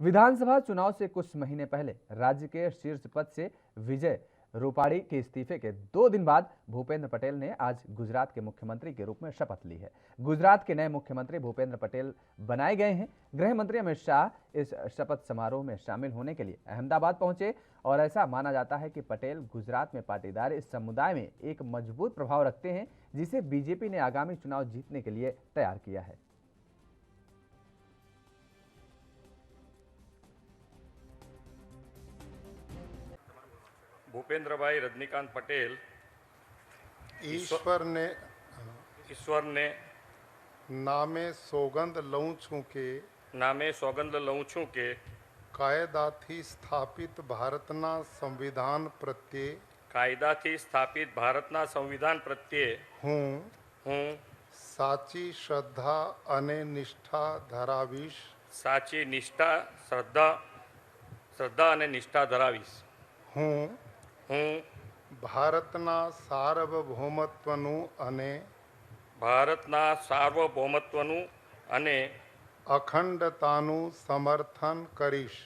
विधानसभा चुनाव से कुछ महीने पहले राज्य के शीर्ष पद से विजय रूपाणी के इस्तीफे के 2 दिन बाद भूपेंद्र पटेल ने आज गुजरात के मुख्यमंत्री के रूप में शपथ ली है। गुजरात के नए मुख्यमंत्री भूपेंद्र पटेल बनाए गए हैं। गृह मंत्री अमित शाह इस शपथ समारोह में शामिल होने के लिए अहमदाबाद पहुंचे और ऐसा माना जाता है कि पटेल गुजरात में पाटीदार इस समुदाय में एक मजबूत प्रभाव रखते हैं, जिसे बीजेपी ने आगामी चुनाव जीतने के लिए तैयार किया है। भूपेंद्र भाई रजनीकांत पटेल ईश्वर ने नामे सौगंध लऊं छूं के कायदाथी स्थापित भारतना संविधान प्रत्ये हूँ साची श्रद्धा अने निष्ठा धरावीश हूँ ભારતના સાર્વભૌમત્વનું અને અખંડતાનું સમર્થન કરીશ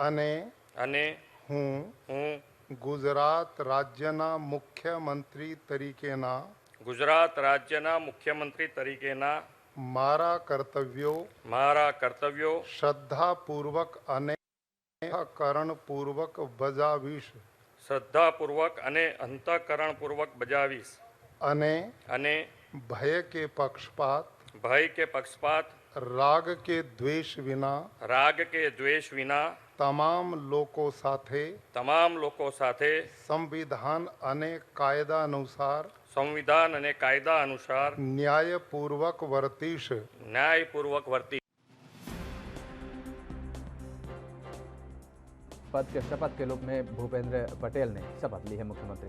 અને હું ગુજરાત રાજ્યના મુખ્યમંત્રી તરીકેના મારા કર્તવ્યો શ્રદ્ધાપૂર્વક અને અંતઃકરણપૂર્વક બજાવીશ અને ભય કે પક્ષપાત રાગ કે દ્વેષ વિના તમામ લોકો સાથે સંવિધાન અને કાયદા અનુસાર ન્યાયપૂર્વક વર્તીશ। पद के शपथ के रूप में भूपेंद्र पटेल ने शपथ ली है मुख्यमंत्री।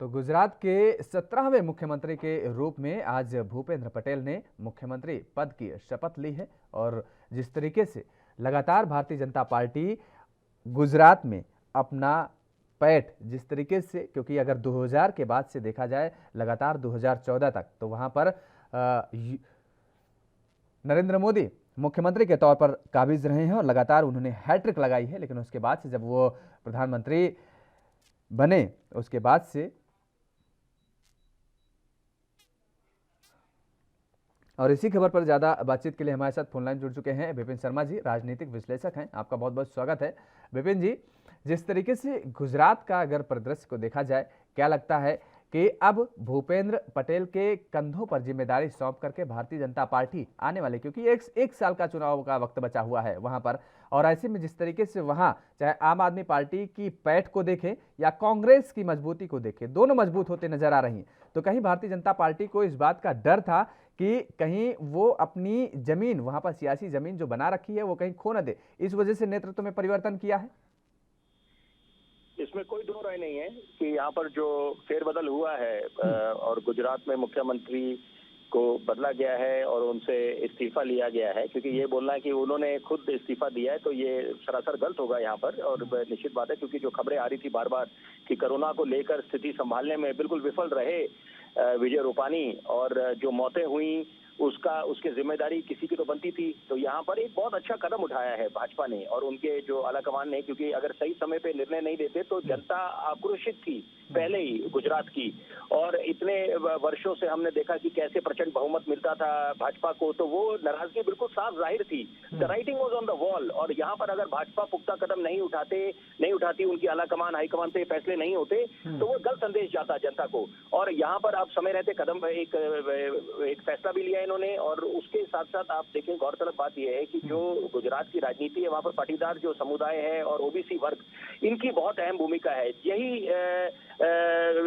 तो गुजरात के 17वें मुख्यमंत्री के रूप में आज भूपेंद्र पटेल ने मुख्यमंत्री पद की शपथ ली है और जिस तरीके से लगातार भारतीय जनता पार्टी गुजरात में अपना पैठ जिस तरीके से, क्योंकि अगर 2000 के बाद से देखा जाए लगातार 2014 तक तो वहां पर नरेंद्र मोदी मुख्यमंत्री के तौर पर काबिज रहे हैं और लगातार उन्होंने हैट्रिक लगाई है, लेकिन उसके बाद से जब वो प्रधानमंत्री बने उसके बाद से और इसी खबर पर ज्यादा बातचीत के लिए हमारे साथ फोनलाइन जुड़ चुके हैं विपिन शर्मा जी, राजनीतिक विश्लेषक हैं। आपका बहुत बहुत स्वागत है विपिन जी। जिस तरीके से गुजरात का अगर परिदृश्य को देखा जाए, क्या लगता है कि अब भूपेंद्र पटेल के कंधों पर जिम्मेदारी सौंप करके भारतीय जनता पार्टी आने वाले, क्योंकि एक साल का चुनाव का वक्त बचा हुआ है वहां पर, और ऐसे में जिस तरीके से वहां चाहे आम आदमी पार्टी की पैठ को देखें या कांग्रेस की मजबूती को देखें, दोनों मजबूत होते नजर आ रही हैं, तो कहीं भारतीय जनता पार्टी को इस बात का डर था कि कहीं वो अपनी जमीन वहां पर सियासी जमीन जो बना रखी है वो कहीं खो न दे, इस वजह से नेतृत्व में परिवर्तन किया है। इसमें कोई दो राय नहीं है कि यहाँ पर जो फेरबदल हुआ है और गुजरात में मुख्यमंत्री को बदला गया है और उनसे इस्तीफा लिया गया है, क्योंकि ये बोलना है कि उन्होंने खुद इस्तीफा दिया है तो ये सरासर गलत होगा यहाँ पर। और निश्चित बात है, क्योंकि जो खबरें आ रही थी बार बार कि कोरोना को लेकर स्थिति संभालने में बिल्कुल विफल रहे विजय रूपाणी और जो मौतें हुई उसकी जिम्मेदारी किसी की तो बनती थी, तो यहाँ पर एक बहुत अच्छा कदम उठाया है भाजपा ने और उनके जो आलाकमान ने, क्योंकि अगर सही समय पे निर्णय नहीं देते तो जनता आक्रोशित थी पहले ही गुजरात की, और इतने वर्षों से हमने देखा कि कैसे प्रचंड बहुमत मिलता था भाजपा को, तो वो नाराजगी बिल्कुल साफ जाहिर थी। The writing was on the wall. और यहाँ पर अगर भाजपा पुख्ता कदम नहीं उठाती, उनकी आलाकमान हाईकमान से फैसले नहीं होते तो वो गलत संदेश जाता जनता को। और यहाँ पर आप समय रहते कदम एक फैसला भी लिया इन्होंने। और उसके साथ साथ आप देखें, गौरतलब बात यह है कि जो गुजरात की राजनीति है वहां पर पाटीदार जो समुदाय है और ओबीसी वर्ग, इनकी बहुत अहम भूमिका है। यही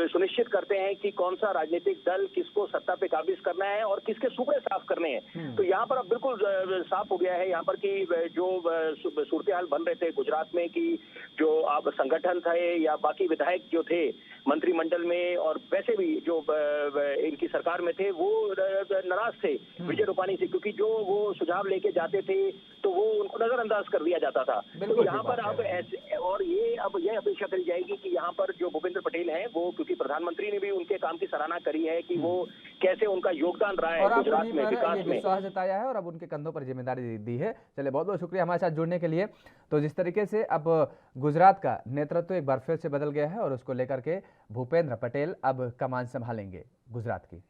सुनिश्चित करते हैं कि कौन सा राजनीतिक दल किसको सत्ता पे काबिज करना है और किसके सूबे साफ करने हैं। तो यहाँ पर अब बिल्कुल साफ हो गया है यहाँ पर कि जो सूरत हाल बन रहे थे गुजरात में कि जो अब संगठन थे या बाकी विधायक जो थे मंत्रिमंडल में और वैसे भी जो इनकी सरकार में थे, वो नाराज थे विजय रूपाणी से, क्योंकि जो वो सुझाव लेके जाते थे तो वो उनको नजरअंदाज कर दिया जाता था। तो बिल्कुल यहाँ ठीक पर बात अब है। ऐसे, और ये अब यह अपेक्षा करी जाएगी कि यहाँ पर जो भूपेंद्र पटेल हैं वो, क्योंकि प्रधानमंत्री ने भी उनके काम की सराहना करी है कि वो कैसे उनका योगदान रहा है और अब गुजरात उन्हीं में पर ये विकास में। विश्वास जताया है और अब उनके कंधों पर जिम्मेदारी दी है। चलिए, बहुत बहुत शुक्रिया हमारे साथ जुड़ने के लिए। तो जिस तरीके से अब गुजरात का नेतृत्व एक बार फिर से बदल गया है और उसको लेकर के भूपेंद्र पटेल अब कमान संभालेंगे गुजरात की।